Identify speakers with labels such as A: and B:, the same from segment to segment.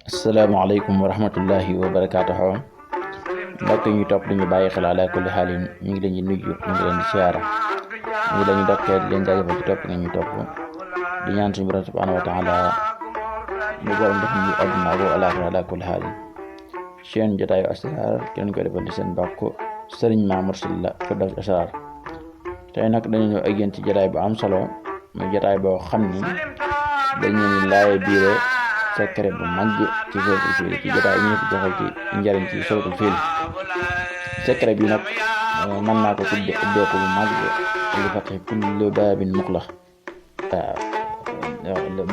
A: Assalamualaikum warahmatullahi wabarakatuh. Mbokk ñu top di ñu bayyi xel ala kulli halin ñu ngi leen di nuyu ñu ngi leen di siyaara ñu ngi leen di dokkee di leen jaajëfal ci top nga ñu top di ñaan suñu borom subhanahu wa ta'ala mu borom def ñu aduna ak alakhirah ala kulli halin seen jotaayu asrar kenn ko defal di seen bokk Serigne Mamour Sylla Firdaws Asrar tay nak dañu ñëw ak yeen ci jotaay bu am solo muy jotaay boo xam ni dañu laay biire secret bu mag ci suratul fil ci jotaay ñu joxal ci njariñ ci suratul fil secret bi nak man naa ko tudde ubbeeku bu mag li fatih kullu babin muqlah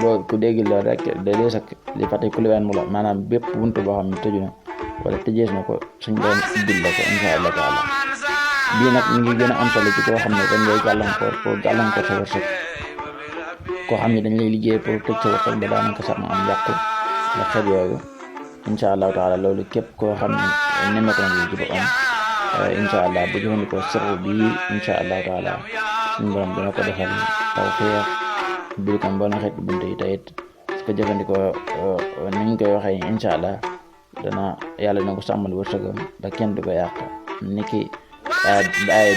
A: bo ku dégg la rek de sak li fatih kullu babin muqlah manam bépp buntu boo xam ne tëju na wala tëjees na ko suñu doon ubbil la ko insha Allah taala bii nag ñu ngi gën a am solo ci koo xam ne dañ lay gàllankoor sa wërsëg koo xam ne dañ lay liggéey pour tëj sa wërsëg ba daanaka sax mu am yàqu la xeet yooyu insha Allah taala loolu képp koo xam ne nemmeeku na ci boppam insha Allah bu jëfandikoo sirru bi insha Allah taala suñu borom dina ko defal tawfiq bil kam bon xeet buntu yi tayit su ko jëfandikoo ni ñu koy waxee insha Allah dana yàlla dina ko sàmmal wërsëgam ba kenn du ko yàq niki aaya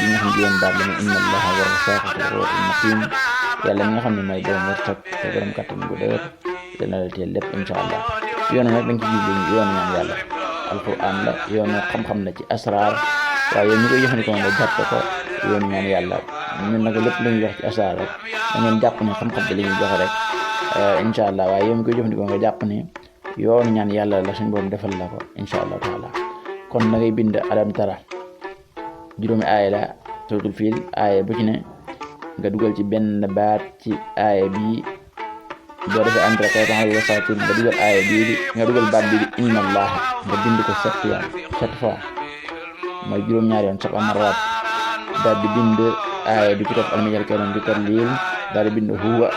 A: bi nga xam ne yéen daal la inna allaha wa rasaaqu matin yàlla mi nga xam ne mooy borom wërsëg te borom kattan gu dëgër dana la teel lépp insha Allah yoonu nag dañ ci jublu yoonu ñaan yàlla alquran la yoonu xam-xam la ci asrar waaye ñu koy jëfandikoo nga jàpp ko yoonu ñaan yàlla ñun nag lépp lu ñuy wax ci asrar rek da ngeen jàpp ne xam-xam bi la ñuy joxe rek insha Allah waaye yow mi koy jëfandikoo nga jàpp ne yoonu ñaan yàlla la suñu borom defal la ko insha Allah taala kon na ngay bind alam tara juróomi aaya la suratul fil aaya bu ci ne nga dugal ci benn baat ci aaya bi boo defee entre kaytan wala satin nga dugal aaya bii di nga dugal baat bi di inna allah nga bind ko 7 fois mooy juróom-ñaari yoon 7 marrat daal di bind aaya bi ci topp almijal karim bi tarlil daal di bind huwa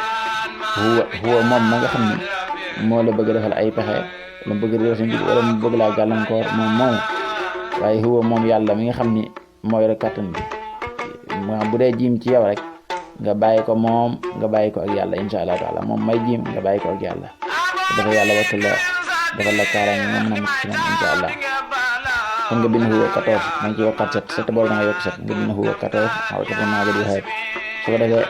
A: moom ma nga xam ne moo la bëgg defal ay pexe wala bëgg réew sa mbir wala mu bëgg laa gàllankoor moom waaye huwa moom yàlla mi nga xam ni mooy rek kattan bi mo bu dee jiim ci yow rek nga bàyyi ko moom nga bàyyi ko ak yàlla insha Allah taala moom may jiim nga bàyyi ko ak yàlla dafa yàlla wattu la dafa la kaaraange nga mën a mucc ci moom insha Allah kon nga bind huwa 14 ma ngi ci yokkaat 7 bool da nga yokk 7 nga bind huwa 14 xaw ko naa ga di xeet su ko defee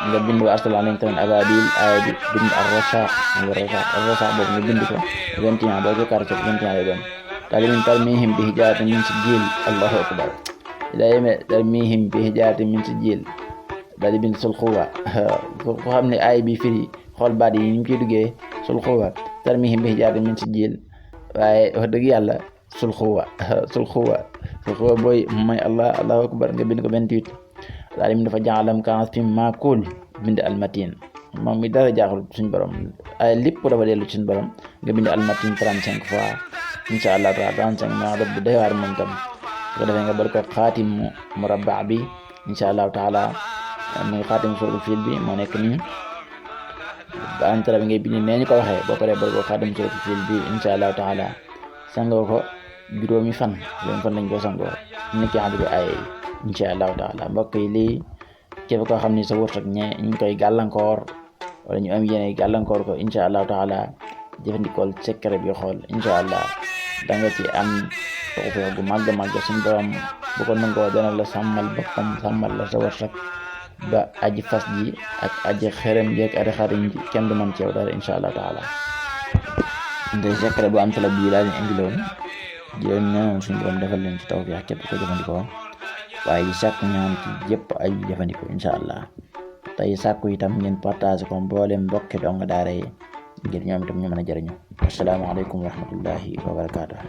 A: nga bind wa arsalan lañ tamit ababil aaya bi bind ar-rasaq boobu nga bind ko 21 boo ko carte 21 lay doon talimin tarmihim bi hijaaratin min sijil Allahu akbar tarmihim bi hijaaratin min sijil daal di bind sul xuwa ko xam ne aaya bi firi xool baat yi ñu koy duggee sul xuwa tarmihim bi hijaaratin min sijil waaye wax dëgg yàlla sul xuwa booy mooy Allahu akbar nga bind ko 28 daal di dafa jàngalam kaas fi maakul bind almatin moom mi dara jaaxul suñu borom ay lépp dafa dellu suñu borom nga bind almatin 35 fois insha Allah taala 35 ma rab bi doywaar moom tam ko defee nga bari ko xaatim murabba bi insha Allah taala muy xaatim suratul fil bi moo nekk nii ba antara bi ngay bind nee ñu ko waxee boo paree bari ko xaatim suratul fil bi insha Allah taala sangoo ko juróomi fan lañ ko sangoo niki ànd ay insha Allah taala mbokk yi lii képp koo xam ni sa wërsëg ñu koy gàllankoor wala ñu am yéene gàllankoor ko insha Allah taala jëfandikool secret bi xool insha Allah da nga ci am tawfiq gu màgg suñu borom bu ko nangoo dana la sàmmal boppam sàmmal la sa wërsëg ba aji fas ji ak aji xerem ji ak aji xariñ ji kenn du mën ci yow dara insha Allah taala ndey secret bu am solo bii laa leen indiloon di leen ñaan suñu borom defal leen ci tawfiq képp ko jëfandikoo waaye di sàkku ñaan ci jëpp ay jëfandikoo insha Allah tey sàkku itam ngeen partage ko mboolem mbokki dong daara yi ngir ñoom itam ñu mën a jëriñu. Assalaamu alaykum wa rahmatullahi wa barakatuh.